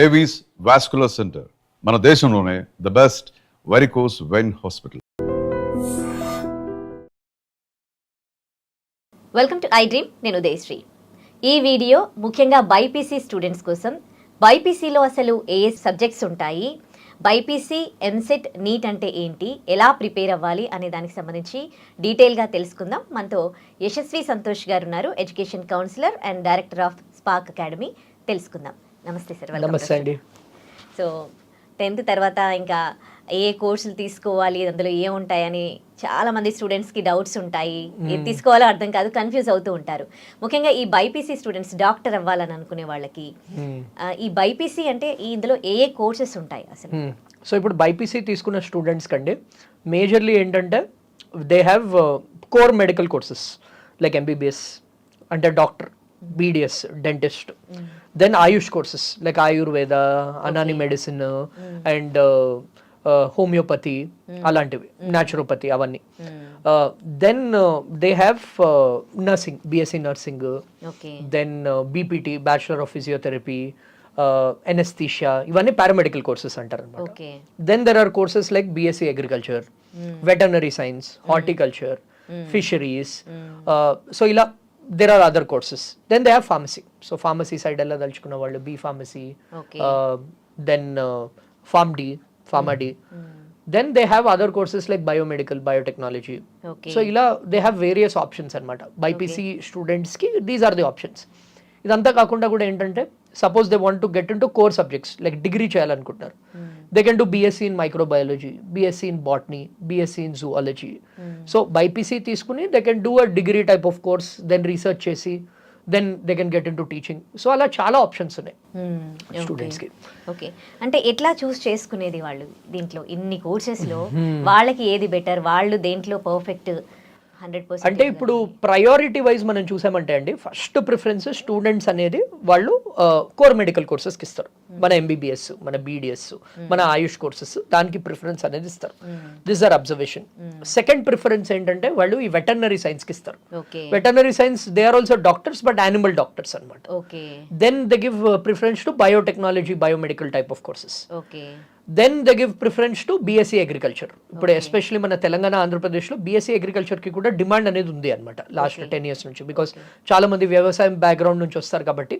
Avis vascular centre మన దేశంలోనే the best varicose vein hospital. Welcome to I dream. నేను ఉదయశ్రీ. ఈ వీడియో ముఖ్యంగా బైపీసీ స్టూడెంట్స్ కోసం. బైపీసీలో అసలు ఏ సబ్జెక్ట్స్ ఉంటాయి, బైపీసీ, ఎంసెట్, నీట్ అంటే ఏంటి, ఎలా ప్రిపేర్ అవ్వాలి అనే దానికి సంబంధించి డీటెయిల్గా తెలుసుకుందాం. మనతో యశస్వి సంతోష్ గారు ఉన్నారు, education counsellor and director of spark academy. తెలుసుకుందాం. నమస్తే సార్. నమస్తే అండి. సో 10th తర్వాత ఇంకా ఏ కోర్సులు తీసుకోవాలి, అందులో ఏముంటాయని చాలామంది స్టూడెంట్స్కి డౌట్స్ ఉంటాయి. ఏది తీసుకోవాలో అర్థం కాదు, కన్ఫ్యూజ్ అవుతూ ఉంటారు. ముఖ్యంగా ఈ బైపీసీ స్టూడెంట్స్, డాక్టర్ అవ్వాలని అనుకునే వాళ్ళకి ఈ బైపీసీ అంటే ఇందులో ఏ కోర్సెస్ ఉంటాయి అసలు? సో ఇప్పుడు బైపీసీ తీసుకున్న స్టూడెంట్స్ కంటే మేజర్లీ ఏంటంటే they have core medical courses like MBBS అంటే doctor, BDS dentist, then AYUSH courses like Ayurveda, Unani medicine and homeopathy, అలాంటివి, న్యాచురోపతి, అవన్నీ. Then they have nursing, BSc nursing, then BPT, bachelor of physiotherapy, anaesthesia, ఇవన్నీ paramedical courses అంటారు అనమాట. Then there are courses like BSc agriculture, veterinary science, horticulture, fisheries. So ఇలా there are other courses. Then they have pharmacy. So pharmacy side alla dalchukunna vallu B pharmacy, then PharmD, PharmaD. Then they have other courses like biomedical, biotechnology. So ila they have various options anamata. BPC students ki these are the options. Idantha kakunda kuda entante suppose they want to get into core subjects like degree cheyalanuntunnaru, they can do BSc in microbiology, BSc in botany, BSc in zoology. So BPC తీసుకుని they can do a degree type of course, then research చేసి then they can get into teaching. So అలా చాలా options ఉన్నాయి students కి. Okay, అంటే ఎట్లా చూస్ చేసుకునేది వాళ్ళు? దీంట్లో ఇన్ని కోర్సెస్ లో వాళ్ళకి ఏది బెటర్, వాళ్ళు దేంట్లో పర్ఫెక్ట్ 100%? అంటే ఇప్పుడు ప్రయారిటీ వైజ్ మనం చూసామంటే అండి, ఫస్ట్ ప్రిఫరెన్స్ స్టూడెంట్స్ అనేది వాళ్ళు కోర్ మెడికల్ కోర్సెస్కి ఇస్తారు. మన ఎంబీబీఎస్, మన బీడిఎస్, మన ఆయుష్ కోర్సెస్, దానికి ప్రిఫరెన్స్ అనేది ఇస్తారు. This are observation. Second preference ఏంటంటే వాళ్ళు ఈ వెటర్నరీ సైన్స్కి ఇస్తారు. Veterinary science they are also doctors but animal doctors అనమాట. Then they give preference to biotechnology, biomedical type of courses. Then they give preference to BSc agriculture. ఇప్పుడు especially మన తెలంగాణ, ఆంధ్రప్రదేశ్లో BSc అగ్రికల్చర్కి కూడా డిమాండ్ అనేది ఉంది అనమాట లాస్ట్ 10 years నుంచి, because చాలా మంది వ్యవసాయం బ్యాక్గ్రౌండ్ నుంచి వస్తారు కాబట్టి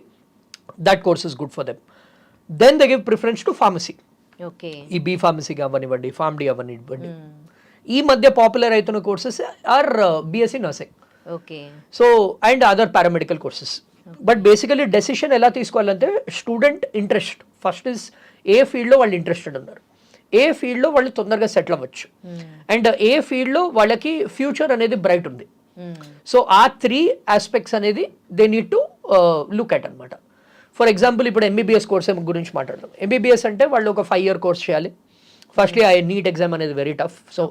that course is good for them. Then they give preference to pharmacy. ఈ బీ ఫార్మసీగా అవ్వనివ్వండి, ఫార్మ్డీ అవ్వనివ్వండి. ఈ మధ్య పాపులర్ అవుతున్న courses are BSc nursing, so and other paramedical courses. But basically decision ఎలా తీసుకోవాలంటే స్టూడెంట్ ఇంట్రెస్ట్ ఫస్ట్ ఇస్, ఏ ఫీల్డ్లో వాళ్ళు ఇంట్రెస్టెడ్ ఉన్నారు, ఏ ఫీల్డ్లో వాళ్ళు తొందరగా సెటిల్ అవ్వచ్చు, అండ్ ఏ ఫీల్డ్లో వాళ్ళకి ఫ్యూచర్ అనేది బ్రైట్ ఉంది. సో ఆ 3 ఆస్పెక్ట్స్ అనేది they need to look at అనమాట. ఫర్ ఎగ్జాంపుల్ ఇప్పుడు ఎంబీబీఎస్ కోర్స్ గురించి మాట్లాడదాం. ఎంబీబీఎస్ అంటే వాళ్ళు ఒక 5 year కోర్స్ చేయాలి. ఫస్ట్లీ ఆ నీట్ ఎగ్జామ్ అనేది very tough. So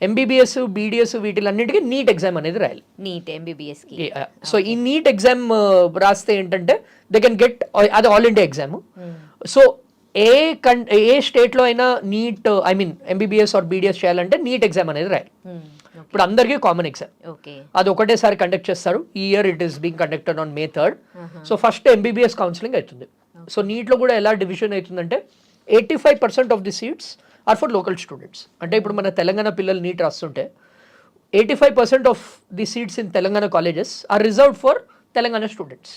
MBBS, BDS వీటిలన్నిటికీ నీట్ ఎగ్జామ్ అనేది రాయాలి. NEET MBBS. సో ఈ నీట్ ఎగ్జామ్ రాస్తే ఏంటంటే దే కెన్ గెట్, అది ఆల్ ఇండియా ఎగ్జామ్. సో ఏ స్టేట్లో అయినా NEET, I mean MBBS or BDS చేయాలంటే నీట్ ఎగ్జామ్ అనేది రాయాలి. ఇప్పుడు అందరికీ కామన్ ఎగ్జామ్, అది ఒకటేసారి కండక్ట్ చేస్తారు. ఈ year it is being conducted on May 3rd. So first MBBS counselling అవుతుంది. సో నీట్లో కూడా ఎలా డివిజన్ అవుతుందంటే 85% of the seats are for local students. అంటే ఇప్పుడు మన తెలంగాణ పిల్లలు నీట్ రాస్తుంటే 85% of the seats in Telangana colleges are reserved for Telangana students.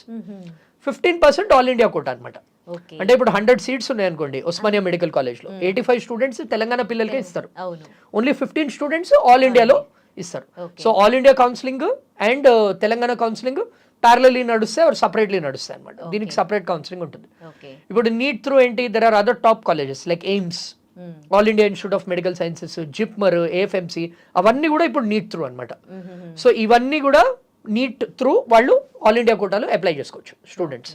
15% all India quota అనమాట. అంటే ఇప్పుడు 100 సీట్స్ ఉన్నాయనుకోండి ఉస్మానియా మెడికల్ కాలేజ్లో, 85 స్టూడెంట్స్ తెలంగాణ పిల్లలకే ఇస్తారు, ఓన్లీ 15 స్టూడెంట్స్ ఆల్ ఇండియాలో ఇస్తారు. So all India counselling and Telangana counselling ప్యారలీ నడుస్తాయి ఆర్ సపరేట్లీ నడుస్తాయి అనమాట. దీనికి సపరేట్ కౌన్సిలింగ్ ఉంటుంది. ఇప్పుడు నీట్ త్రూ ఏంటి, there are other top colleges like AIIMS, all India institute of medical sciences, JIPMER, AFMC, అవన్నీ కూడా ఇప్పుడు నీట్ త్రూ అనమాట. సో ఇవన్నీ కూడా నీట్ త్రూ వాళ్ళు ఆల్ ఇండియా కోటాలో అప్లై చేసుకోవచ్చు students.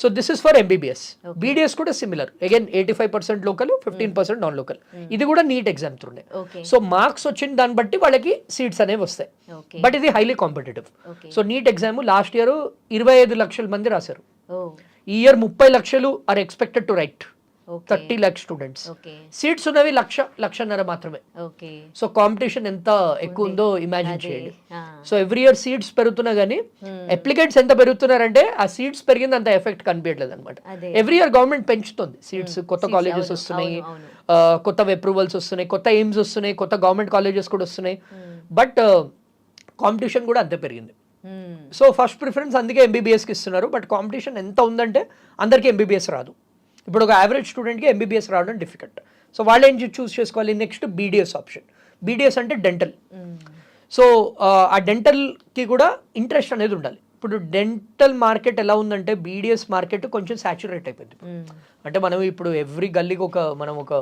So this is for MBBS. BDS కూడా similar, again 85% local, 15% non local. ఇది కూడా నీట్ ఎగ్జామ్ త్రూనే. సో మార్క్స్ వచ్చిన దాన్ని బట్టి వాళ్ళకి సీట్స్ అనేవి వస్తాయి. బట్ ఇది highly competitive. So NEET exam last year 25 లక్షల మంది రాశారు. ఈ ఇయర్ 30 లక్షలు are expected to write Okay. 30 lakh students. Okay seats ఉన్నవి లక్షన్నర మాత్రమే. ఓకే సో కాంపిటీషన్ ఎంత ఎక్కువ ఉందో ఇమాజిన్ అదే. చేయండి. ఆ. సో ఎవ్రీ ఇయర్ సీట్స్ పెరుగుతున్నా కానీ అప్లికెంట్స్ ఎంత పెరుగుతున్నారంటే ఆ సీట్స్ పెరిగింది అంత ఎఫెక్ట్ కనిపించట్లేదు అనమాట. అదే. ఎవ్రీ ఇయర్ గవర్నమెంట్ పెంచుతుంది సీట్స్, కొత్త Seats, కాలేజెస్ అవును, వస్తున్నాయి, అవును, కొత్త అప్రూవల్స్ వస్తున్నాయి, కొత్త ఎయిమ్స్ వస్తున్నాయి, కొత్త గవర్నమెంట్ కాలేజెస్ కూడా వస్తున్నాయి. బట్ కాంపిటీషన్ కూడా అంతే పెరిగింది. సో ఫస్ట్ ప్రిఫరెన్స్ అందుకే ఎంబీబీఎస్కి ఇస్తున్నారు. బట్ కాంపిటీషన్ ఎంత ఉందంటే అందరికీ ఎంబీబీఎస్ రాదు. ఇప్పుడు ఒక యావరేజ్ స్టూడెంట్కి ఎంబీబీఎస్ రావడం డిఫికల్ట్. సో వాళ్ళు ఏం చూస్ చేసుకోవాలి, నెక్స్ట్ బీడీఎస్ ఆప్షన్. బీడీఎస్ అంటే డెంటల్. సో ఆ డెంటల్కి కూడా ఇంట్రెస్ట్ అనేది ఉండాలి. ఇప్పుడు డెంటల్ మార్కెట్ ఎలా ఉందంటే బీడీఎస్ మార్కెట్ కొంచెం సాచురేట్ అయిపోయింది. అంటే మనం ఇప్పుడు ఎవ్రీ గల్లీకి మనం ఒక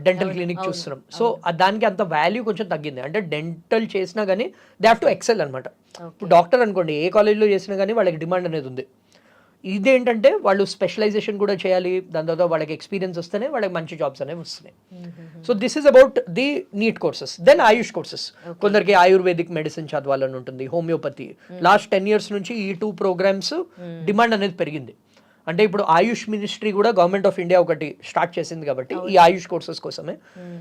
డెంటల్ క్లినిక్ చూస్తున్నాం. సో దానికి అంత వాల్యూ కొంచెం తగ్గింది. అంటే డెంటల్ చేసినా కానీ దే హ్యావ్ టు ఎక్సెల్ అనమాట. ఇప్పుడు డాక్టర్ అనుకోండి, ఏ కాలేజ్లో చేసినా కానీ వాళ్ళకి డిమాండ్ అనేది ఉంది. ఇదేంటంటే వాళ్ళు స్పెషలైజేషన్ కూడా చేయాలి, దాని తర్వాత వాళ్ళకి ఎక్స్పీరియన్స్ వస్తేనే వాళ్ళకి మంచి జాబ్స్ అనేవి వస్తున్నాయి. So this is about the NEET courses. Then AYUSH courses. కొందరికి ఆయుర్వేదిక్ మెడిసిన్ చదవాలని ఉంటుంది, హోమియోపతి. లాస్ట్ 10 years నుంచి ఈ 2 programs డిమాండ్ అనేది పెరిగింది. అంటే ఇప్పుడు ఆయుష్ మినిస్ట్రీ కూడా గవర్నమెంట్ ఆఫ్ ఇండియా ఒకటి స్టార్ట్ చేసింది కాబట్టి ఈ ఆయుష్ కోర్సెస్ కోసమే.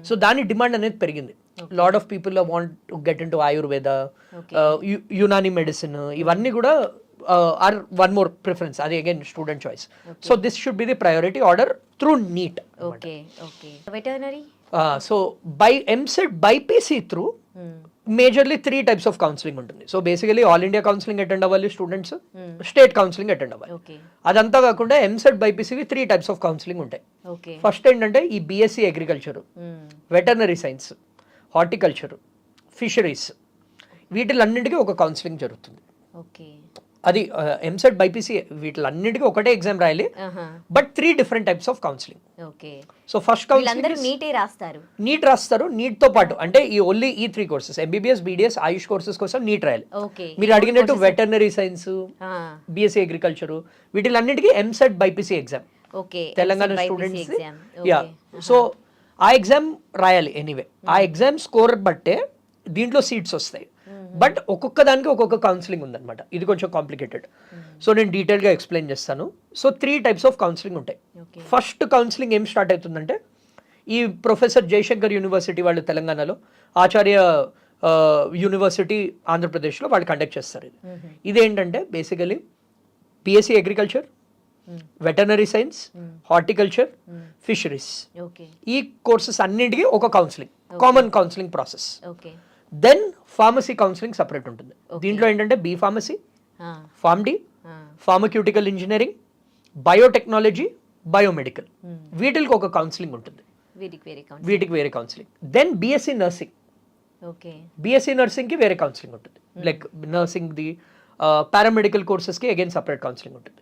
సో దాని డిమాండ్ అనేది పెరిగింది. Lot of people want to get in to Ayurveda, Unani medicine, ఇవన్నీ కూడా ఆర్ వన్ మోర్ ప్రిఫరెన్స్. అది again student choice. So this should be the priority order through NEET. Okay okay veterinary. So by EAMCET BiPC through majorly 3 types of counselling ఉంటుంది. So basically all India counselling attend అవ్వాలి students, state counselling attend అవ్వాలి. Okay అదంతా కాకుండా EAMCET బైపీసీవి 3 types of counselling ఉంటాయి. Okay first ఏంటంటే ఈ BSc agriculture, veterinary science, horticulture, fisheries, వీటిలన్నింటికీ ఒక కౌన్సిలింగ్ జరుగుతుంది. ఓకే అది ఎంసెట్ బైపీసీ వీటిలన్నింటికీ ఒకటే ఎగ్జామ్ రాయాలి, but 3 different types of counselling. Okay so first వీళ్ళందరూ కౌన్సిలింగ్ నీటే రాస్తారు. నీట్ రాస్తారు. నీట్ తో పాటు అంటే ఈ ఓన్లీ ఈ 3 courses MBBS, BDS, AYUSH courses కోసం నీట్ రాయాలి. ఓకే మీరు అడిగినట్టు వెటర్నరీ సైన్స్, బీఎస్సీ అగ్రికల్చర్, వీటిలన్నిటికీ EAMCET BiPC exam. Okay Telangana students yeah. So ఆ ఎగ్జామ్ రాయాలి ఎనీవే. ఆ ఎగ్జామ్ స్కోర్ బట్టే దీంట్లో సీట్స్ వస్తాయి. బట్ ఒక్కొక్క దానికి ఒక్కొక్క కౌన్సిలింగ్ ఉందన్నమాట. ఇది కొంచెం కాంప్లికేటెడ్. సో నేను డీటెయిల్గా ఎక్స్ప్లెయిన్ చేస్తాను. సో 3 types ఆఫ్ కౌన్సిలింగ్ ఉంటాయి. ఫస్ట్ కౌన్సిలింగ్ ఏం స్టార్ట్ అవుతుందంటే ఈ ప్రొఫెసర్ జయశంకర్ యూనివర్సిటీ వాళ్ళు తెలంగాణలో, ఆచార్య యూనివర్సిటీ ఆంధ్రప్రదేశ్లో వాళ్ళు కండక్ట్ చేస్తారు. ఇదేంటంటే basically BSc agriculture, veterinary science, horticulture, fisheries, ఈ కోర్సెస్ అన్నింటికి ఒక counselling, common counselling process. Then pharmacy counselling separate ఉంటుంది. దీంట్లో ఏంటంటే B pharmacy, Pharm D, pharmaceutical engineering, biotechnology, biomedical, వీటికి ఒక కౌన్సిలింగ్ ఉంటుంది. వీటికి వేరే counselling. Then BSc nursing, BSc నర్సింగ్కి వేరే కౌన్సిలింగ్ ఉంటుంది. లైక్ నర్సింగ్ది, పారామెడికల్ కోర్సెస్కి అగైన్ సపరేట్ కౌన్సిలింగ్ ఉంటుంది.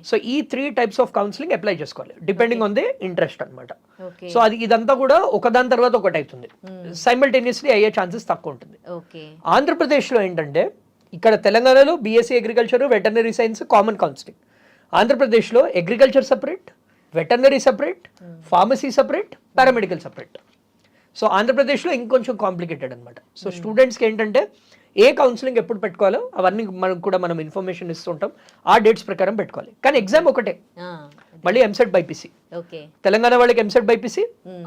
సో ఈ 3 types ఆఫ్ కౌన్సిలింగ్ అప్లై చేసుకోవాలి డిపెండింగ్ ఆన్ ది ఇంట్రెస్ట్ అనమాట. సో ఇదంతా కూడా ఒకదాని తర్వాత ఒకటి అవుతుంది. సైమల్టేనియస్లీ అయ్యే ఛాన్సెస్ తక్కువ ఉంటుంది. ఆంధ్రప్రదేశ్లో ఏంటంటే ఇక్కడ తెలంగాణలో BSc agriculture, veterinary science common counselling. ఆంధ్రప్రదేశ్లో agriculture separate, veterinary separate, pharmacy separate, paramedical separate. So ఆంధ్రప్రదేశ్లో ఇంకొంచెం కాంప్లికేటెడ్ అనమాట. సో స్టూడెంట్స్కి ఏంటంటే ఏ కౌన్సిలింగ్ ఎప్పుడు పెట్టుకోవాలో అవన్నీ మనం ఇన్ఫర్మేషన్ ఇస్తుంటాం. ఆ డేట్స్ ప్రకారం పెట్టుకోవాలి. కానీ ఎగ్జామ్ ఒకటే, మళ్ళీ ఎంసెట్ బైపీసీ. తెలంగాణ వాళ్ళకి ఎంసెట్ బైపీసీ,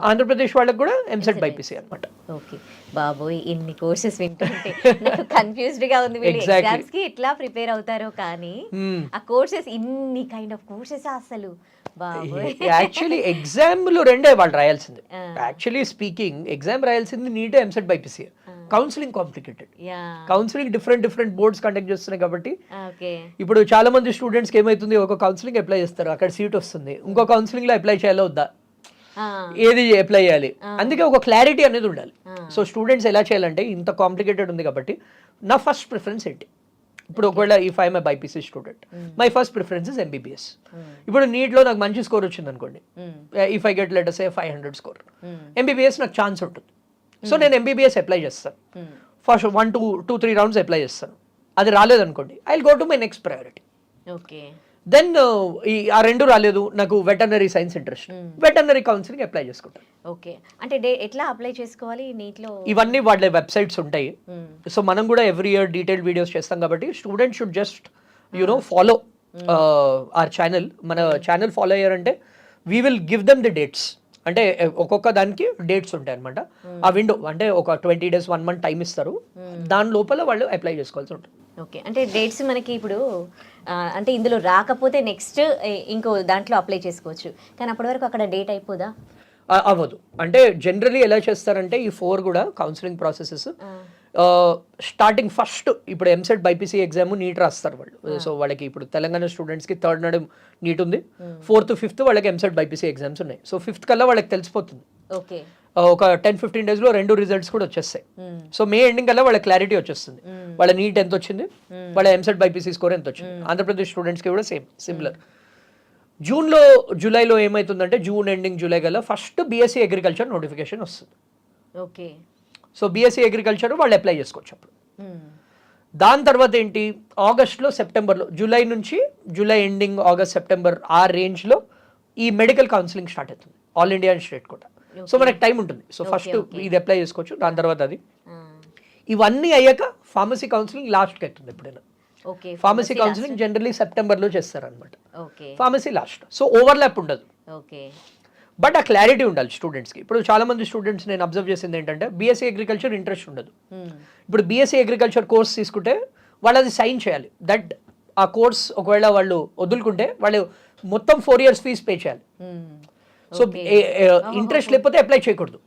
ఆంధ్రప్రదేశ్ వాళ్ళకి కూడా ఎంసెట్ బైపీసీ అనమాట. ఓకే బాబోయ్, ఇన్ని కోర్సెస్ వింటుంటే నాకు కన్ఫ్యూజ్డ్ గా ఉంది. వీళ్ళు ఎగ్జామ్స్ కి ఎట్లా ప్రిపేర్ అవుతారో కానీ ఆ కోర్సెస్ ఇన్ని కైండ్ ఆఫ్ కోర్సెస్ అసలు యాక్చువల్లీ ఎగ్జామ్లు రెండే వాళ్ళు రాయాల్సింది. యాక్చువల్లీ స్పీకింగ్ ఎగ్జామ్ రాయాల్సింది NEET, EAMCET BiPC. Counselling complicated. Counselling different boards conduct చేస్తున్నాయి కాబట్టి ఇప్పుడు చాలా మంది స్టూడెంట్స్ కి ఏమైతుంది, ఒక కౌన్సిలింగ్ అప్లై చేస్తారు, అక్కడ సీట్ వస్తుంది, ఇంకో కౌన్సిలింగ్ లో అప్లై చేయాలో వద్దా, ఏది అప్లై చేయాలి, అందుకే ఒక క్లారిటీ అనేది ఉండాలి. సో స్టూడెంట్స్ ఎలా చేయాలంటే ఇంత కాంప్లికేటెడ్ ఉంది కాబట్టి నా ఫస్ట్ ప్రిఫరెన్స్ ఏంటి, ఇప్పుడు ఒకవేళ if I'm a BiPC student my first preference is MBBS. ఇప్పుడు నీట్లో నాకు మంచి స్కోర్ వచ్చింది అనుకోండి, if I get let say 500 score, MBBS నాకు ఛాన్స్ ఉంటుంది. సో నేను ఎంబీబీఎస్ అప్లై చేస్తాను. ఫస్ట్ 1, 2, 3 rounds అప్లై చేస్తాను. అది రాలేదనుకోండి, I will go to my next priority. Then ఆ 2 రాలేదు, నాకు veterinary science interest, veterinary counselling apply చేసుకుంటాను. ఓకే, అంటే ఎట్లా అప్లై చేసుకోవాలి నీట్లో? ఇవన్నీ వాళ్ళ వెబ్సైట్స్ ఉంటాయి. సో మనం కూడా ఎవ్రీ ఇయర్ డీటెయిల్ వీడియోస్ చేస్తాం కాబట్టి student should just follow our channel. మన ఛానల్ ఫాలో అయ్యారంటే we will give them the dates. అంటే ఒక్కొక్క దానికి డేట్స్ ఉంటాయి అనమాట. ఆ విండో అంటే ఒక 20 days 1 month టైం ఇస్తారు. దాని లోపల వాళ్ళు అప్లై చేసుకోవాల్సి ఉంటుంది. ఓకే, అంటే డేట్స్ మనకి ఇప్పుడు అంటే ఇందులో రాకపోతే నెక్స్ట్ ఇంకో దాంట్లో అప్లై చేసుకోవచ్చు, కానీ అప్పటి వరకు అక్కడ డేట్ అయిపోదా? అవ్వదు. అంటే జనరలీ ఎలా చేస్తారంటే ఈ 4 కూడా కౌన్సిలింగ్ ప్రాసెసెస్ స్టార్టింగ్ ఫస్ట్ ఇప్పుడు ఎంసెట్ బైపీసీ ఎగ్జామ్ నీట్ రాస్తారు వాళ్ళు. సో వాళ్ళకి ఇప్పుడు తెలంగాణ స్టూడెంట్స్కి 3rd నాడు నీట్ ఉంది, 4th 5th వాళ్ళకి ఎంసెట్ బైపీసీ ఎగ్జామ్స్ ఉన్నాయి. సో 5th కల్లా వాళ్ళకి తెలిసిపోతుంది. ఓకే, ఒక 10-15 daysలో 2 రిజల్ట్స్ కూడా వచ్చేస్తాయి. సో మే ఎండింగ్ కల్లా వాళ్ళ క్లారిటీ వచ్చేస్తుంది, వాళ్ళ నీట్ ఎంత వచ్చింది, వాళ్ళ ఎంసెట్ బైపీసీ స్కోర్ ఎంత వచ్చింది. ఆంధ్రప్రదేశ్ స్టూడెంట్స్కి కూడా సిమిలర్. జూన్లో జూలైలో ఏమవుతుందంటే జూన్ ఎండింగ్ జూలై కల్లా ఫస్ట్ బీఎస్సీ అగ్రికల్చర్ నోటిఫికేషన్ వస్తుంది. ఓకే, సో బీఎస్సీ అగ్రికల్చర్ వాళ్ళు అప్లై చేసుకోవచ్చు అప్పుడు. దాని తర్వాత ఏంటి, ఆగస్ట్లో సెప్టెంబర్లో, జూలై నుంచి జూలై ఎండింగ్ ఆగస్ట్ సెప్టెంబర్ ఆ రేంజ్లో ఈ మెడికల్ కౌన్సిలింగ్ స్టార్ట్ అవుతుంది, ఆల్ ఇండియా అండ్ స్టేట్ కూడా. సో మనకి టైం ఉంటుంది. సో ఫస్ట్ ఇది అప్లై చేసుకోవచ్చు, దాని తర్వాత అది. ఇవన్నీ అయ్యాక ఫార్మసీ కౌన్సిలింగ్ లాస్ట్కి అవుతుంది ఎప్పుడైనా. ఫార్మసీ కౌన్సిలింగ్ జనరలీ సెప్టెంబర్లో చేస్తారనమాట, ఫార్మసీ లాస్ట్. సో ఓవర్లాప్ ఉండదు, బట్ ఆ క్లారిటీ ఉండాలి స్టూడెంట్స్కి. ఇప్పుడు చాలా మంది స్టూడెంట్స్ నేను అబ్జర్వ్ చేసింది ఏంటంటే బీఎస్సీ అగ్రికల్చర్ ఇంట్రెస్ట్ ఉండదు. ఇప్పుడు బీఎస్సీ అగ్రికల్చర్ కోర్స్ తీసుకుంటే వాళ్ళు అది సైన్ చేయాలి, దట్ ఆ కోర్స్ ఒకవేళ వాళ్ళు వదులుకుంటే వాళ్ళు మొత్తం 4 years ఫీజు పే చేయాలి. సో ఇంట్రెస్ట్ లేకపోతే అప్లై చేయకూడదు,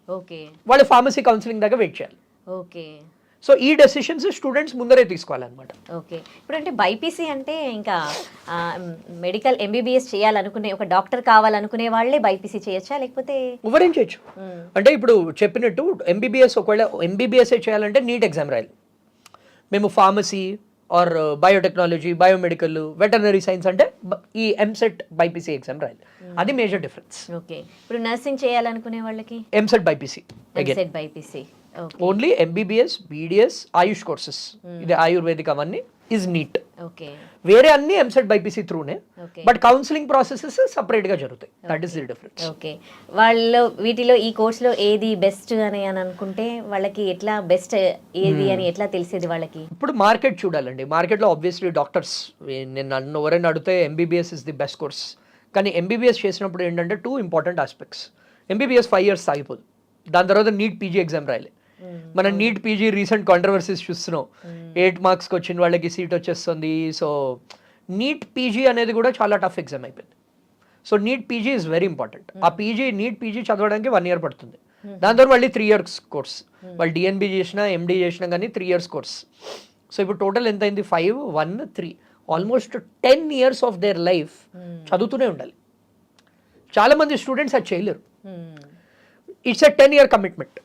వాళ్ళు ఫార్మసీ కౌన్సిలింగ్ దాకా వెయిట్ చేయాలి. సో ఈ డెసిషన్స్ స్టూడెంట్స్ ముందరే తీసుకోవాలన్నమాట. ఓకే, ఇప్పుడు అంటే బైపీసీ అంటే ఇంకా మెడికల్ ఎంబీబీఎస్ చేయాలనుకునే ఒక డాక్టర్ కావాలనుకునే వాళ్ళే బైపీసీ చేయొచ్చా, లేకపోతే ఎవరేం చేయొచ్చు? అంటే ఇప్పుడు చెప్పినట్టు ఎంబీబీఎస్ ఒకవేళ ఎంబీబీఎస్ చేయాలంటే నీట్ ఎగ్జామ్ రాయాలి. మేము pharmacy or biotechnology, biomedical, veterinary science అంటే ఈ ఎంసెట్ బైపీసీ ఎగ్జామ్ రాయాలి. అది మేజర్ డిఫరెన్స్. ఓకే, ఇప్పుడు నర్సింగ్ చేయాలనుకునే వాళ్ళకి EAMCET BiPC, EAMCET BiPC only MBBS, BDS, AYUSH courses, ఇది ఆయుర్వేదిక్ అవన్నీ ఇస్ నీట్. వేరే అన్ని ఎంసెట్ బైపీసీ త్రూనే, బట్ కౌన్సిలింగ్ ప్రాసెసెస్ సపరేట్ గా జరుగుతాయి. That is the difference. Okay, వాళ్ళు వీటిలో ఈ కోర్సులో ఏది బెస్ట్ అని అనుకుంటే వాళ్ళకి ఎట్లా బెస్ట్ ఏది అని ఎట్లా తెలిసేది వాళ్ళకి? ఇప్పుడు మార్కెట్ చూడాలండి. మార్కెట్లో ఆబ్వియస్లీ డాక్టర్స్, నేను నన్ను ఎవరైనా అడిగితే MBBS is the best course. కానీ ఎంబీబీఎస్ చేసినప్పుడు ఏంటంటే 2 important ఆస్పెక్ట్స్. ఎంబీబీఎస్ 5 years సాగిపోదు, దాని తర్వాత నీట్ పీజీ ఎగ్జామ్ రాయాలి. మనం నీట్ పీజీ రీసెంట్ కాంట్రవర్సీస్ చూస్తున్నాం, 8 marksకి వచ్చిన వాళ్ళకి సీట్ వచ్చేస్తుంది. సో నీట్ పీజీ అనేది కూడా చాలా టఫ్ ఎగ్జామ్ అయిపోయింది. So NEET PG is very important. ఆ పీజీ నీట్ పీజీ చదవడానికి 1 year పడుతుంది. దాని తర్వాత మళ్ళీ 3 years కోర్స్, వాళ్ళు డిఎన్బి చేసినా ఎండి చేసినా కానీ 3 years కోర్స్. సో ఇప్పుడు టోటల్ ఎంత అయింది? 5, 1, 3, almost 10 years of their life చదువుతూనే ఉండాలి. చాలా మంది స్టూడెంట్స్ అది చేయలేరు. It's a 10 year commitment.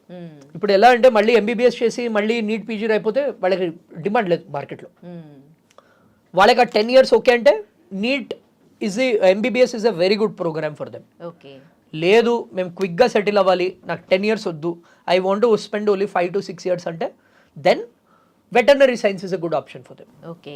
ఇప్పుడు ఎలా అంటే మళ్ళీ ఎంబీబీఎస్ చేసి మళ్ళీ నీట్ పీజీ అయిపోతే వాళ్ళకి డిమాండ్ లేదు మార్కెట్లో. వాళ్ళకి ఆ 10 years ఓకే అంటే NEET is MBBS is a very good program for them. లేదు మేము క్విక్గా సెటిల్ అవ్వాలి, నాకు 10 years వద్దు, I want to spend only 5 to 6 years అంటే then veterinary science is a good option for them. Okay,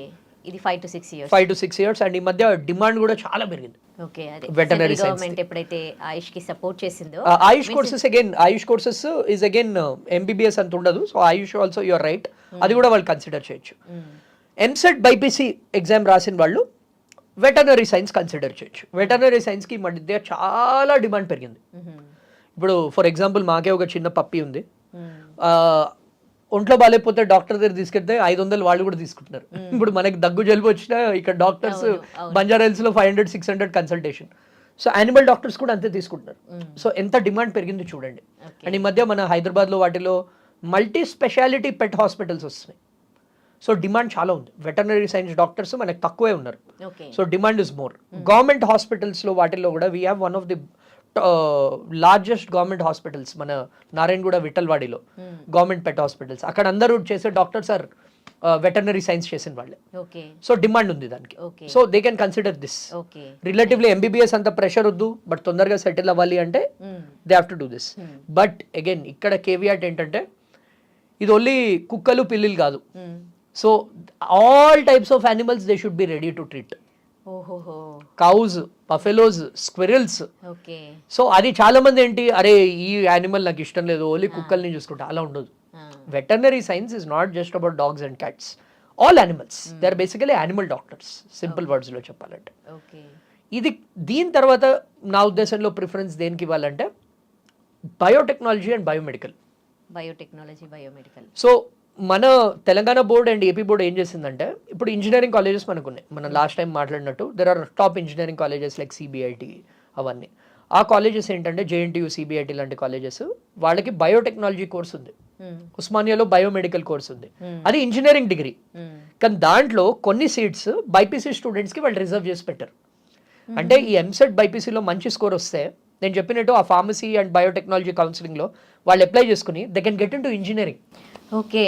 ఇది 5 to 6 years. 5 to 6 years, and ఈ మధ్య డిమాండ్ కూడా చాలా పెరిగింది. ఓకే, అదే వెటర్నరీ సైన్స్ గవర్నమెంట్ ఎప్పుడైతే ఆయుష్ కి సపోర్ట్ చేసిందో, AYUSH courses again, AYUSH courses is again MBBS అంత ఉండదు. So AYUSH also your right, అది కూడా వాళ్ళు కన్సిడర్ చేయొచ్చు. ఎంసెట్ బైపీసీ ఎగ్జామ్ రాసిన వాళ్ళు వెటర్నరీ సైన్స్ కన్సిడర్ చేయొచ్చు. వెటర్నరీ సైన్స్కి ఈ మధ్య చాలా డిమాండ్ పెరిగింది. ఇప్పుడు ఫర్ ఎగ్జాంపుల్ మాకే ఒక చిన్న పప్పి ఉంది, ఒంట్లో బాగాలేకపోతే డాక్టర్ దగ్గర తీసుకెళ్తే 500 వాళ్ళు కూడా తీసుకుంటున్నారు. ఇప్పుడు మనకి దగ్గు జలుబు వచ్చినా ఇక్కడ డాక్టర్స్ బంజారా హిల్స్ లో 500-600 కన్సల్టేషన్. సో యానిమల్ డాక్టర్స్ కూడా అంతే తీసుకుంటున్నారు. సో ఎంత డిమాండ్ పెరిగింది చూడండి. అండ్ ఈ మధ్య మన హైదరాబాద్ లో వాటిలో మల్టీ స్పెషాలిటీ పెట్ హాస్పిటల్స్ వస్తున్నాయి. సో డిమాండ్ చాలా ఉంది. వెటర్నరీ సైన్స్ డాక్టర్స్ మనకి తక్కువే ఉన్నారు. So demand is more. Government hospitals లో వాటిల్లో కూడా we have one of the largest government hospitals మన నారాయణగూడ విఠల్వాడిలో గవర్నమెంట్ పెట్ హాస్పిటల్స్. అక్కడ అందరూ చేసే డాక్టర్స్ ఆర్ వెటర్నరీ సైన్స్ చేసిన వాళ్ళే. సో డిమాండ్ ఉంది దానికి. So they can consider this. Relatively MBBS అంత ప్రెషర్ వద్దు, బట్ తొందరగా సెటిల్ అవ్వాలి అంటే they have to do this. But again ఇక్కడ కేవియాట్ ఏంటంటే ఇది ఓన్లీ కుక్కలు పిల్లులు కాదు. So all types of animals they should be ready to treat. Cows, buffaloes, squirrels. So అది చాలా మంది ఏంటి, అరే ఈ యానిమల్ నాకు ఇష్టం లేదు, ఓన్లీ కుక్కల్ని చూసుకుంటా, అలా ఉండదు. Veterinary science is not just about dogs and cats, all animals. They are basically animal doctors, simple words లో చెప్పాలంటే. ఇది దీని తర్వాత నా ఉద్దేశంలో ప్రిఫరెన్స్ దేనికి ఇవ్వాలంటే biotechnology and biomedical. Biotechnology, biomedical. So మన Telangana board and AP board ఏం చేసిందంటే, ఇప్పుడు ఇంజనీరింగ్ కాలేజెస్ మనకు ఉన్నాయి. మనం లాస్ట్ టైం మాట్లాడినట్టు there are top engineering colleges like CBIT అవన్నీ. ఆ కాలేజెస్ ఏంటంటే జేఎన్టీయూ, సిబిఐటి లాంటి కాలేజెస్ వాళ్ళకి బయోటెక్నాలజీ కోర్స్ ఉంది, ఉస్మానియాలో బయోమెడికల్ కోర్స్ ఉంది, అది ఇంజనీరింగ్ డిగ్రీ. కానీ దాంట్లో కొన్ని సీట్స్ బైపీసీ స్టూడెంట్స్కి వాళ్ళు రిజర్వ్ చేసి పెట్టారు. అంటే ఈ ఎంసెట్ బైపీసీలో మంచి స్కోర్ వస్తే నేను చెప్పినట్టు ఆ ఫార్మసీ అండ్ బయోటెక్నాలజీ కౌన్సిలింగ్లో వాళ్ళు అప్లై చేసుకుని they can get in to engineering. Okay,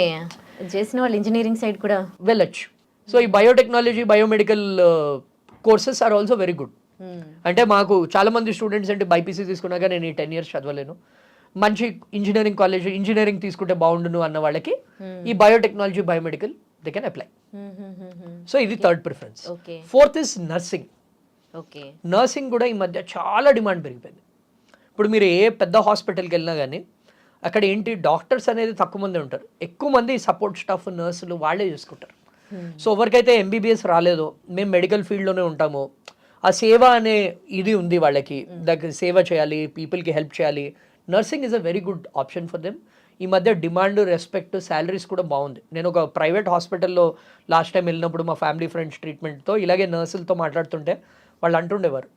చేసిన వాళ్ళు ఇంజనీరింగ్ సైడ్ కూడా వెళ్ళొచ్చు. సో ఈ biotechnology, biomedical courses are also very good. అంటే మాకు చాలా మంది స్టూడెంట్స్ అంటే బైపీసీ తీసుకున్నాక నేను ఈ 10 years చదవలేను, మంచి ఇంజనీరింగ్ కాలేజ్ ఇంజనీరింగ్ తీసుకుంటే బాగుండును అన్న వాళ్ళకి ఈ biotechnology, biomedical they can apply. So ఇది third preference. Fourth is nursing. Okay, nursing కూడా ఈ మధ్య చాలా డిమాండ్ పెరిగిపోయింది. ఇప్పుడు మీరు ఏ పెద్ద హాస్పిటల్కి వెళ్ళినా కానీ అక్కడ ఏంటి, డాక్టర్స్ అనేది తక్కువ మంది ఉంటారు, ఎక్కువ మంది సపోర్ట్ స్టాఫ్, నర్సులు వాళ్ళే చూసుకుంటారు. సో ఎవరికైతే ఎంబీబీఎస్ రాలేదో, మేము మెడికల్ ఫీల్డ్లోనే ఉంటామో, ఆ సేవ అనే ఇది ఉంది వాళ్ళకి, దగ్గర సేవ చేయాలి, పీపుల్కి హెల్ప్ చేయాలి, nursing is a very good option for them. ఈ మధ్య డిమాండ్, రెస్పెక్ట్, శాలరీస్ కూడా బాగుంది. నేను ఒక ప్రైవేట్ హాస్పిటల్లో లాస్ట్ టైం వెళ్ళినప్పుడు మా ఫ్యామిలీ ఫ్రెండ్స్ ట్రీట్మెంట్తో ఇలాగే నర్సులతో మాట్లాడుతుంటే వాళ్ళు అంటుండేవారు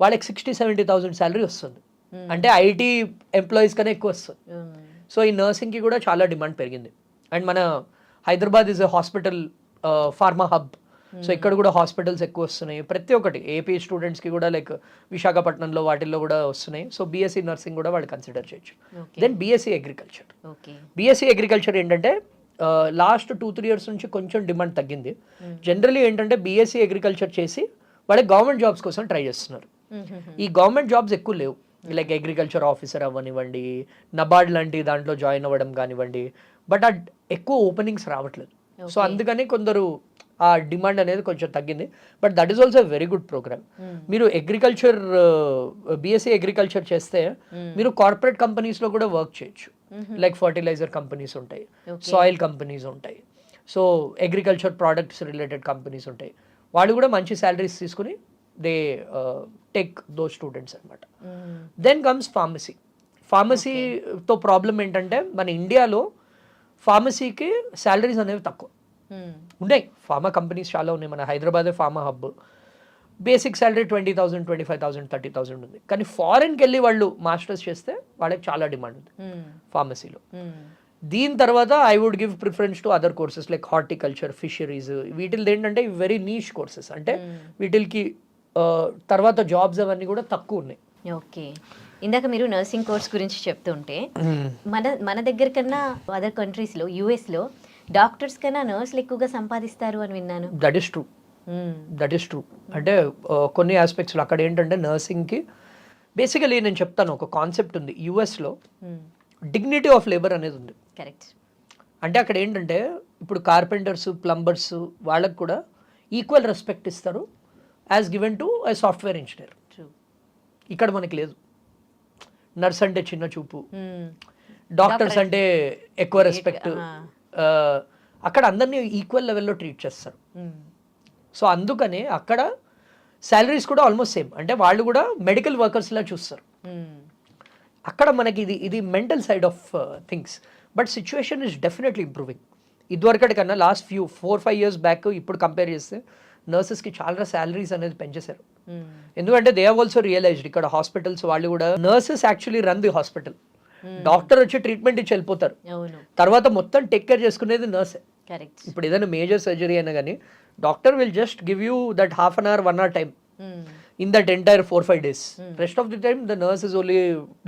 వాళ్ళకి 60,000-70,000 శాలరీ వస్తుంది. అంటే ఐటీ ఎంప్లాయీస్ కన్నా ఎక్కువ వస్తుంది. సో ఈ నర్సింగ్కి కూడా చాలా డిమాండ్ పెరిగింది. అండ్ మన Hyderabad is a hospital pharma hub. So ఇక్కడ కూడా హాస్పిటల్స్ ఎక్కువ వస్తున్నాయి. ప్రతి ఒక్కటి ఏపీ స్టూడెంట్స్కి కూడా లైక్ విశాఖపట్నంలో వాటిల్లో కూడా వస్తున్నాయి. సో బీఎస్సీ నర్సింగ్ కూడా వాళ్ళు కన్సిడర్ చేయొచ్చు. Then BSc agriculture. BSc agriculture ఏంటంటే లాస్ట్ 2-3 years నుంచి కొంచెం డిమాండ్ తగ్గింది. జనరలీ ఏంటంటే బీఎస్సీ అగ్రికల్చర్ చేసి వాళ్ళకి గవర్నమెంట్ జాబ్స్ కోసం ట్రై చేస్తున్నారు. ఈ గవర్నమెంట్ జాబ్స్ ఎక్కువ లేవు, లైక్ అగ్రికల్చర్ ఆఫీసర్ అవ్వనివ్వండి, నబార్డ్ లాంటి దాంట్లో జాయిన్ అవ్వడం కానివ్వండి, బట్ ఆ ఎక్కువ ఓపెనింగ్స్ రావట్లేదు. సో అందుకని కొందరు ఆ డిమాండ్ అనేది కొంచెం తగ్గింది. But that is also very good program. మీరు అగ్రికల్చర్ బీఎస్సీ అగ్రికల్చర్ చేస్తే మీరు కార్పొరేట్ కంపెనీస్లో కూడా వర్క్ చేయొచ్చు. లైక్ ఫర్టిలైజర్ కంపెనీస్ ఉంటాయి, సాయిల్ కంపెనీస్ ఉంటాయి, so agriculture products related companies ఉంటాయి. వాళ్ళు కూడా మంచి శాలరీస్ తీసుకుని దే టేక్ దో స్టూడెంట్స్ అనమాట. Then comes pharmacy. ఫార్మసీతో ప్రాబ్లం ఏంటంటే మన ఇండియాలో ఫార్మసీకి శాలరీస్ అనేవి తక్కువ ఉన్నాయి. ఫార్మా కంపెనీస్ చాలా ఉన్నాయి, మన హైదరాబాదే ఫార్మా హబ్. బేసిక్ శాలరీ 20,000, 25,000, 30,000 ఉంది. కానీ ఫారెన్కి వెళ్ళి వాళ్ళు మాస్టర్స్ చేస్తే వాళ్ళకి చాలా డిమాండ్ ఉంది ఫార్మసీలో. దీని తర్వాత I would give preference to other courses like horticulture, fisheries. వీటిది ఏంటంటే వెరీ నీష్ కోర్సెస్, అంటే వీటికి తర్వాత జాబ్స్ అవన్నీ కూడా తక్కువ ఉన్నాయి. ఓకే, ఇందాక మీరు నర్సింగ్ కోర్స్ గురించి చెప్తుంటే మన దగ్గర కన్నా అదర్ కంట్రీస్లో, యూఎస్లో డాక్టర్స్ కన్నా నర్సులు ఎక్కువగా సంపాదిస్తారు అని విన్నాను. That is true. అంటే కొన్ని ఆస్పెక్ట్స్లో అక్కడ ఏంటంటే నర్సింగ్కి బేసికలీ నేను చెప్తాను, ఒక కాన్సెప్ట్ ఉంది యూఎస్లో, డిగ్నిటీ ఆఫ్ లేబర్ అనేది ఉంది. కరెక్ట్. అంటే అక్కడ ఏంటంటే ఇప్పుడు కార్పెంటర్స్, ప్లంబర్స్ వాళ్ళకు కూడా ఈక్వల్ రెస్పెక్ట్ ఇస్తారు as given to A software engineer. ఇక్కడ మనకి లేదు. నర్స్ అంటే చిన్న చూపు, డాక్టర్స్ అంటే ఎక్కువ రెస్పెక్ట్. అక్కడ అందరినీ ఈక్వల్ లెవెల్లో ట్రీట్ చేస్తారు. సో అందుకనే అక్కడ శాలరీస్ కూడా ఆల్మోస్ట్ సేమ్, అంటే వాళ్ళు కూడా మెడికల్ వర్కర్స్లా చూస్తారు. అక్కడ మనకి ఇది mental side of things. But situation is definitely improving. ఇదివరకటి కన్నా లాస్ట్ 4-5 years బ్యాక్ ఇప్పుడు కంపేర్ చేస్తే నర్సెస్కి చాలా శాలరీస్ అనేది పెంచేశారు. ఎందుకంటే దే హావ్ ఆల్సో రియలైజ్డ్ ఇక్కడ హాస్పిటల్స్ వాళ్ళు కూడా nurses actually run the hospital. Doctor వచ్చి ట్రీట్మెంట్ ఇచ్చి వెళ్ళిపోతారు, తర్వాత మొత్తం టేక్ కేర్ చేసుకునేది నర్సే. ఇప్పుడు ఏదైనా మేజర్ సర్జరీ అయినా కానీ doctor will just give you that half an hour, 1 hour time in that entire 4-5 days. Rest of the time the nurse is only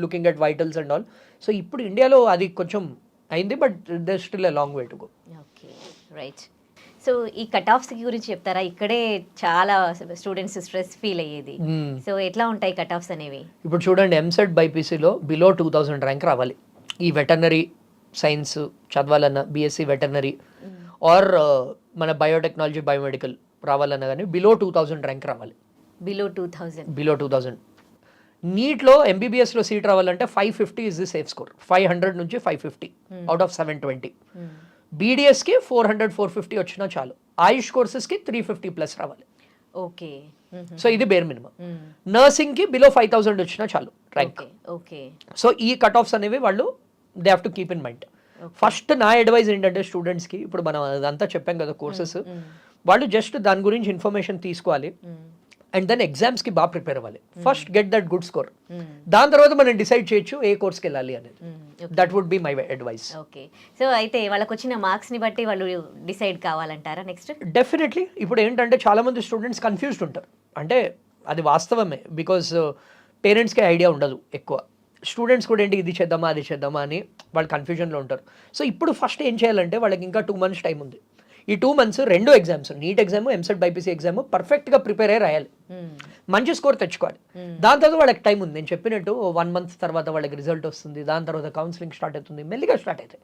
looking at vitals and all. So ఇప్పుడు ఇండియాలో అది కొంచెం అయింది, but there's still a long way to go. Okay, right. So ఈ cut offs గురించి చెప్తారా? ఇక్కడే చాలా స్టూడెంట్స్ స్ట్రెస్ ఫీల్ అయ్యేది. సో ఎట్లా ఉంటాయి కట్ ఆఫ్స్ అనేవి? ఇప్పుడు చూడండి, ఎంసెట్ బైపీసీలో బిలో 2000 ర్యాంక్ రావాలి. ఈ వెటర్నరీ సైన్స్ చదవాలన్నా, బీఎస్సీ వెటర్నరీ ఆర్ మన బయోటెక్నాలజీ, బయోమెడికల్ రావాలన్నా కానీ బిలో 2000 ర్యాంక్ రావాలి. బిలో 2000. నీట్లో ఎంబీబీఎస్లో సీట్ రావాలంటే 550 ఇస్ ది సేఫ్ స్కోర్. 500 నుంచి 550 అవుట్ ఆఫ్ 720. బీడీఎస్కి 400, 450 వచ్చినా చాలు. ఆయుష్ కోర్సెస్కి 350+ రావాలి. ఓకే, సో ఇది బేర్ మినిమం. నర్సింగ్కి బిలో 5,000 వచ్చినా చాలు ర్యాంక్. ఓకే. సో ఈ కట్ ఆఫ్స్ అనేవి వాళ్ళు they have to keep in mind. First నా అడ్వైజ్ ఏంటంటే స్టూడెంట్స్కి, ఇప్పుడు మనం అదంతా చెప్పాం కదా కోర్సెస్, వాళ్ళు జస్ట్ దాని గురించి ఇన్ఫర్మేషన్ తీసుకోవాలి అండ్ దెన్ ఎగ్జామ్స్కి బాగా ప్రిపేర్ అవ్వాలి. First get that good score, దాని తర్వాత మనం డిసైడ్ చేయొచ్చు ఏ కోర్స్కి వెళ్ళాలి అనేది. That would be my advice. Okay. So అయితే వాళ్ళకి వచ్చిన మార్క్స్ని బట్టి వాళ్ళు డిసైడ్ కావాలంటారా నెక్స్ట్? డెఫినెట్లీ. ఇప్పుడు ఏంటంటే చాలామంది స్టూడెంట్స్ కన్ఫ్యూజ్డ్ ఉంటారు, అంటే అది వాస్తవమే, బికాజ్ పేరెంట్స్కి ఐడియా ఉండదు ఎక్కువ. స్టూడెంట్స్ కూడా ఏంటి ఇది చేద్దామా అది చేద్దామా అని వాళ్ళు కన్ఫ్యూజన్లో ఉంటారు. సో ఇప్పుడు ఫస్ట్ ఏం చేయాలంటే వాళ్ళకి ఇంకా 2 months టైం ఉంది. ఈ 2 months 2 exams, NEET exam, EAMCET BiPC exam పర్ఫెక్ట్గా ప్రిపేర్ అయ్యి రాయాలి, మంచి స్కోర్ తెచ్చుకోవాలి. దాని తర్వాత వాళ్ళకి టైం ఉంది. నేను చెప్పినట్టు 1 month తర్వాత వాళ్ళకి రిజల్ట్ వస్తుంది, దాని తర్వాత కౌన్సిలింగ్ స్టార్ట్ అవుతుంది, మెల్లిగా స్టార్ట్ అవుతాయి.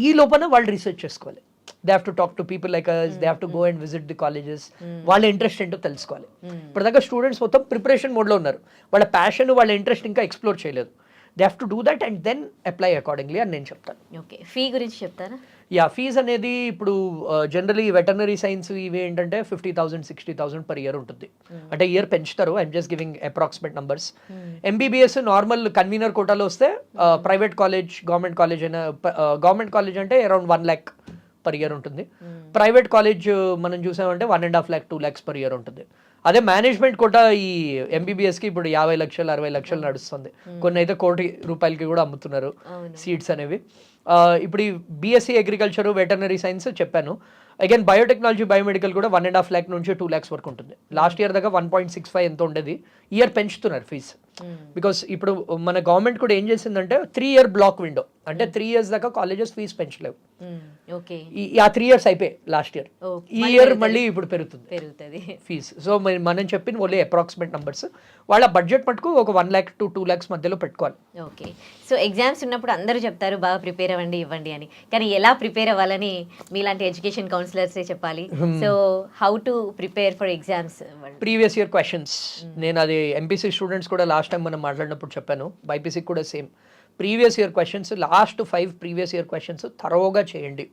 ఈ లోపల వాళ్ళు రీసెర్చ్ చేసుకోవాలి. They have to talk to people like us, they have to go and visit the colleges, వాళ్ళ ఇంట్రెస్ట్ ఏంటో తెలుసుకోవాలి. ఇప్పటిదాకా స్టూడెంట్స్ మొత్తం ప్రిపరేషన్ మోడ్లో ఉన్నారు, వాళ్ళ ప్యాషన్ వాళ్ళ ఇంట్రెస్ట్ ఇంకా ఎక్స్ప్లోర్ చేయలేదు. They have to do that and then apply accordingly అని నేను చెప్తాను. ఓకే. ఫీ గురించి చెప్తారా? యా, ఫీజ్ అనేది ఇప్పుడు జనరలీ వెటర్నరీ సైన్స్ ఇవి ఏంటంటే 50,000 60,000 per year ఉంటుంది. అంటే ఇయర్ పెంచుతారు. I'm just giving approximate numbers. MBBS normal convener కోటాలో వస్తే ప్రైవేట్ కాలేజ్, గవర్నమెంట్ కాలేజ్ అయినా, గవర్నమెంట్ కాలేజ్ అంటే అరౌండ్ 1 lakh per year ఉంటుంది. ప్రైవేట్ కాలేజ్ మనం చూసామంటే 1.5 lakh 2 lakhs per year ఉంటుంది. అదే మేనేజ్మెంట్ కోటా ఈ ఎంబీబీఎస్కి ఇప్పుడు 50 లక్షలు 60 లక్షలు నడుస్తుంది. కొన్ని అయితే 1 కోటి రూపాయలకి కూడా అమ్ముతున్నారు సీట్స్ అనేవి. ఇప్పుడు ఈ బీఎస్సీ అగ్రికల్చర్, వెటర్నరీ సైన్స్ చెప్పాను. అగైన్ బయోటెక్నాలజీ, బయోమెడికల్ కూడా 1.5 lakh నుంచి 2 lakhs వరకు ఉంటుంది. లాస్ట్ ఇయర్ దాకా 1.65 ఎంత ఉండేది, ఇయర్ పెంచుతున్నారు ఫీజు. బికాస్ ఇప్పుడు మన గవర్నమెంట్ కూడా ఏం చేసిందంటే 3 year బ్లాక్ విండో, అంటే 3 years దాకా కాలేజెస్ ఫీజు పెంచలేవు. ఆ 3 years అయిపోయి లాస్ట్ ఇయర్, ఈ ఇయర్ మళ్ళీ ఇప్పుడు పెరుగుతుంది ఫీజు. సో మనం చెప్పిన ఓన్లీ అప్రాక్సిమేట్ నంబర్స్. వాళ్ళ బడ్జెట్ మటుకు ఒక 1 lakh to 2 lakhs మధ్యలో పెట్టుకోవాలి. ఓకే. సో ఎగ్జామ్స్ ఉన్నప్పుడు అందరూ చెప్తారు బాగా ప్రిపేర్ అవ్వండి ఇవ్వండి అని, కానీ ఎలా ప్రిపేర్ అవ్వాలని మీలాంటి ఎడ్యుకేషన్ కౌన్సిలర్సే చెప్పాలి. So how to prepare for exams? Previous year questions, నేను అది ఎంపీసీ స్టూడెంట్స్ కూడా లాస్ట్ టైం మనం మాట్లాడినప్పుడు చెప్పాను, బైపీసీకి కూడా same. Previous year questions, last 5 previous year questions థరోగా చేయండి.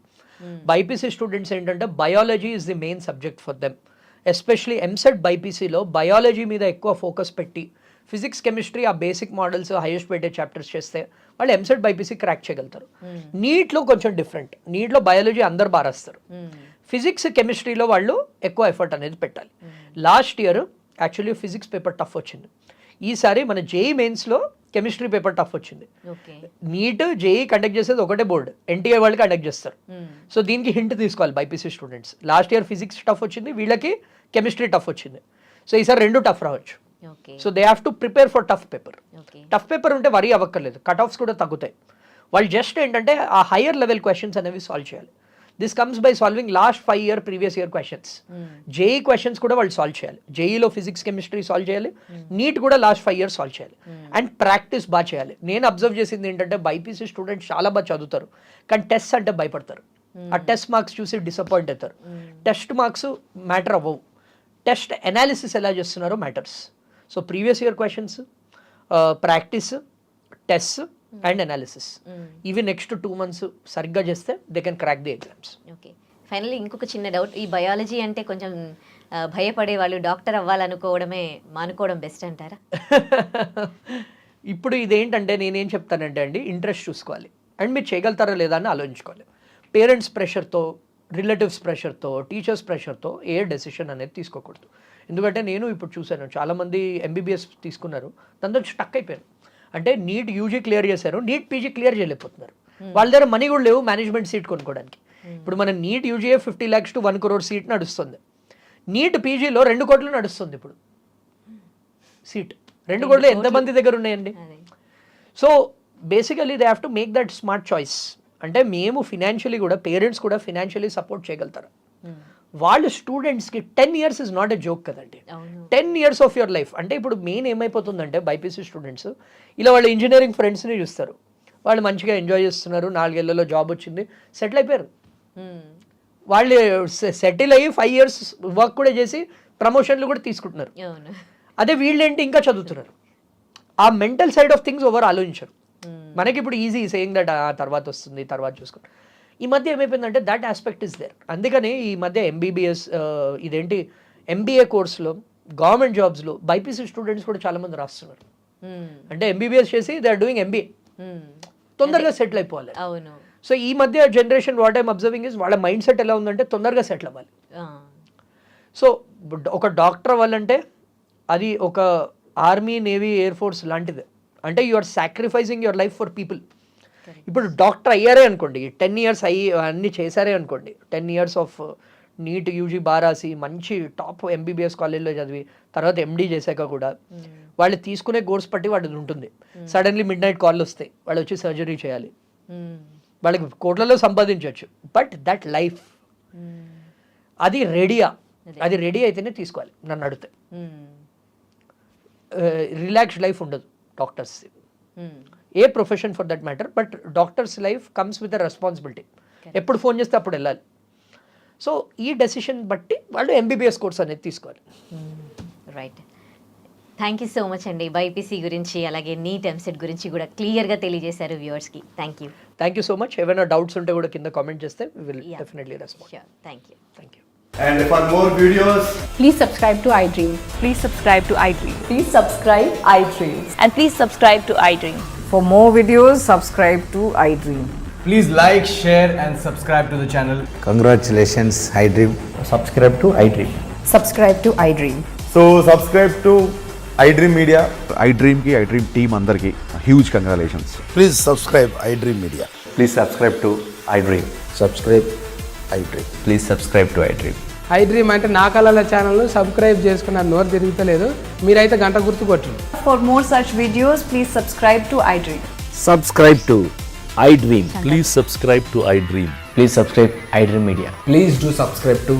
బైపీసీ స్టూడెంట్స్ ఏంటంటే biology is the main subject for them. Especially EAMCET బైపీసీలో బయాలజీ మీద ఎక్కువ ఫోకస్ పెట్టి ఫిజిక్స్, కెమిస్ట్రీ ఆ basic models highest weighted chapters చేస్తే వాళ్ళు ఎంసెట్ బైపీసీ క్రాక్ చేయగలుగుతారు. నీట్లో కొంచెం డిఫరెంట్, నీట్లో బయాలజీ అందరు బాగా రాస్తారు, ఫిజిక్స్ కెమిస్ట్రీలో వాళ్ళు ఎక్కువ ఎఫర్ట్ అనేది పెట్టాలి. Last year actually physics paper tough వచ్చింది. ఈసారి మన జేఈ మెయిన్స్లో కెమిస్ట్రీ పేపర్ టఫ్ వచ్చింది. నీట్ జేఈ కండక్ట్ చేసేది ఒకటే బోర్డు, ఎన్టీఏ వాళ్ళు కండక్ట్ చేస్తారు. సో దీనికి హింట్ తీసుకోవాలి BiPC students. Last year physics tough వచ్చింది, వీళ్ళకి కెమిస్ట్రీ టఫ్ వచ్చింది. సో ఈసారి 2 టఫ్ రావచ్చు. So they have to prepare for tough paper. Tough paper ఉంటే వరీ అవ్వక్కర్లేదు, కట్ ఆఫ్స్ కూడా తగ్గుతాయి. వాళ్ళు జస్ట్ ఏంటంటే ఆ హయ్యర్ లెవెల్ క్వశ్చన్స్ అనేవి సాల్వ్ చేయాలి. This comes by solving last 5 year previous year questions. JEE questions కూడా వాళ్ళు సాల్వ్ చేయాలి. జేఈలో ఫిజిక్స్, కెమిస్ట్రీ సాల్వ్ చేయాలి, నీట్ కూడా లాస్ట్ 5 years సాల్వ్ చేయాలి. అండ్ ప్రాక్టీస్ బాగా చేయాలి. నేను అబ్జర్వ్ చేసింది ఏంటంటే బైపీసీ స్టూడెంట్స్ చాలా బాగా చదువుతారు, కానీ టెస్ట్ అంటే భయపడతారు. ఆ టెస్ట్ మార్క్స్ చూసి డిసప్పాయింట్ అవుతారు. టెస్ట్ మార్క్స్ మ్యాటర్ అవ్వవు, టెస్ట్ అనాలిసిస్ ఎలా చేస్తున్నారో matters. So previous year questions, practice, test and analysis, ఇవి నెక్స్ట్ 2 months సరిగ్గా చేస్తే they can crack the exams. Okay. Finally ఇంకొక చిన్న డౌట్, ఈ బయాలజీ అంటే కొంచెం భయపడే వాళ్ళు డాక్టర్ అవ్వాలనుకోవడమే మానుకోవడం బెస్ట్ అంటారా? ఇప్పుడు ఇదేంటంటే నేనేం చెప్తానంటే అండి, ఇంట్రెస్ట్ చూసుకోవాలి అండ్ మీరు చేయగలుగుతారా లేదా అని ఆలోచించుకోవాలి. పేరెంట్స్ ప్రెషర్తో, రిలేటివ్స్ ప్రెషర్తో, టీచర్స్ ప్రెషర్తో ఏ డెసిషన్ అనేది తీసుకోకూడదు. ఎందుకంటే నేను ఇప్పుడు చూశాను చాలామంది ఎంబీబీఎస్ తీసుకున్నారు, దాంతో స్టక్ అయిపోయారు. అంటే నీట్ యూజీ క్లియర్ చేశారు, నీట్ పీజీ క్లియర్ చేయలేకపోతున్నారు. వాళ్ళ దగ్గర మనీ కూడా లేవు మేనేజ్మెంట్ సీట్ కొనుక్కోవడానికి. ఇప్పుడు మన NEET UG 50 lakhs to 1 crore seat నడుస్తుంది. నీట్ పీజీలో 2 కోట్లు నడుస్తుంది ఇప్పుడు సీట్. 2 కోట్లు ఎంతమంది దగ్గర ఉన్నాయండి? So basically they have to make that smart choice. అంటే మేము ఫినాన్షియలీ కూడా, పేరెంట్స్ కూడా ఫినాన్షియలీ సపోర్ట్ చేయగలుగుతారు. వాళ్ళు స్టూడెంట్స్కి 10 years is not a joke కదండి. 10 years ఆఫ్ యువర్ లైఫ్. అంటే ఇప్పుడు మెయిన్ ఏమైపోతుందంటే బైపీసీ స్టూడెంట్స్ ఇలా వాళ్ళ ఇంజనీరింగ్ ఫ్రెండ్స్ని చూస్తారు, వాళ్ళు మంచిగా ఎంజాయ్ చేస్తున్నారు, 4 ఏళ్లలో జాబ్ వచ్చింది, సెటిల్ అయిపోయారు. వాళ్ళు సెటిల్ అయ్యి 5 years వర్క్ కూడా చేసి ప్రమోషన్లు కూడా తీసుకుంటున్నారు. అదే వీళ్ళేంటి ఇంకా చదువుతున్నారు. ఆ మెంటల్ సైడ్ ఆఫ్ థింగ్స్ ఎవరు ఆలోచించరు. మనకి ఇప్పుడు ఈజీ సేయింగ్ దట్ తర్వాత వస్తుంది, తర్వాత చూసుకోండి. ఈ మధ్య ఏమైపోయిందంటే దట్ ఆస్పెక్ట్ ఇస్ దేర్. అందుకని ఈ మధ్య ఎంబీబీఎస్ ఇదేంటి ఎంబీఏ కోర్సులో గవర్నమెంట్ జాబ్స్లో బైపీసీ స్టూడెంట్స్ కూడా చాలామంది రాస్తున్నారు. అంటే ఎంబీబీఎస్ చేసి దే ఆర్ డూయింగ్ ఎంబీఏ, తొందరగా సెటిల్ అయిపోవాలి. అవును. సో ఈ మధ్య generation what I'm observing is వాళ్ళ మైండ్ సెట్ ఎలా ఉందంటే తొందరగా సెటిల్ అవ్వాలి. సో ఒక డాక్టర్ అవ్వాలంటే అది ఒక ఆర్మీ, నేవీ, ఎయిర్ ఫోర్స్ లాంటిది. అంటే you are sacrificing your life for people. ఇప్పుడు డాక్టర్ అయ్యారే అనుకోండి, 10 years అయ్యి అన్నీ చేశారే అనుకోండి, 10 years ఆఫ్ నీట్ యూజీ బారాసి మంచి టాప్ ఎంబీబీఎస్ కాలేజ్లో చదివి తర్వాత ఎండీ చేశాక కూడా వాళ్ళు తీసుకునే కోర్స్ బట్టి వాటిది ఉంటుంది. సడన్లీ మిడ్ నైట్ కాల్ వస్తాయి, వాళ్ళు వచ్చి సర్జరీ చేయాలి, వాళ్ళకి కోట్లలో సంపాదించవచ్చు. బట్ దట్ లైఫ్ అది రెడీ అయితేనే తీసుకోవాలి నన్ను అడిగితే. రిలాక్స్డ్ లైఫ్ ఉండదు doctors, A profession for that matter. But doctors life comes with a responsibility. ఎప్పుడు ఫోన్ చేస్తే అప్పుడు వెళ్ళాలి. సో ఈ డెసిషన్ బట్టి వాళ్ళు ఎంబీబీఎస్ కోర్స్ అనేది తీసుకోవాలి. Right. Thank you so much అండి. బైపీసీ గురించి అలాగే నీట్ ఎంసెట్ గురించి కూడా క్లియర్గా తెలియజేశారు వ్యూవర్స్కి. Thank you so much. ఏమైనా డౌట్స్ ఉంటే కూడా కింద కామెంట్ చేస్తే we will definitely respond. Sure. Thank you. And for more videos, Please subscribe to iDream. Please subscribe to iDream. Please subscribe iDream. And please subscribe to iDream. For more videos, subscribe to iDream. please like, share and subscribe to the channel. Congratulations, iDream. Subscribe to iDream. Subscribe to iDream. So subscribe to iDream Media. iDream team అందరికి huge congratulations. Please subscribe iDream Media. Please subscribe to iDream. Subscribe iDream. Please subscribe to iDream. iDream అంటే నా కళల ఛానల్ను subscribe చేసుకున్న నోరు తిరుగుతలేదు, మీరైతే గంట గుర్తు కొట్టండి. For more such videos, please subscribe to iDream. Subscribe to iDream. Please subscribe to iDream. Please subscribe iDream Media. Please do subscribe to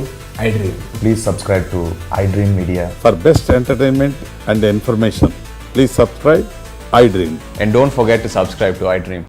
iDream. Please subscribe to iDream Media. For best entertainment and information, please subscribe iDream. And don't forget to subscribe to iDream.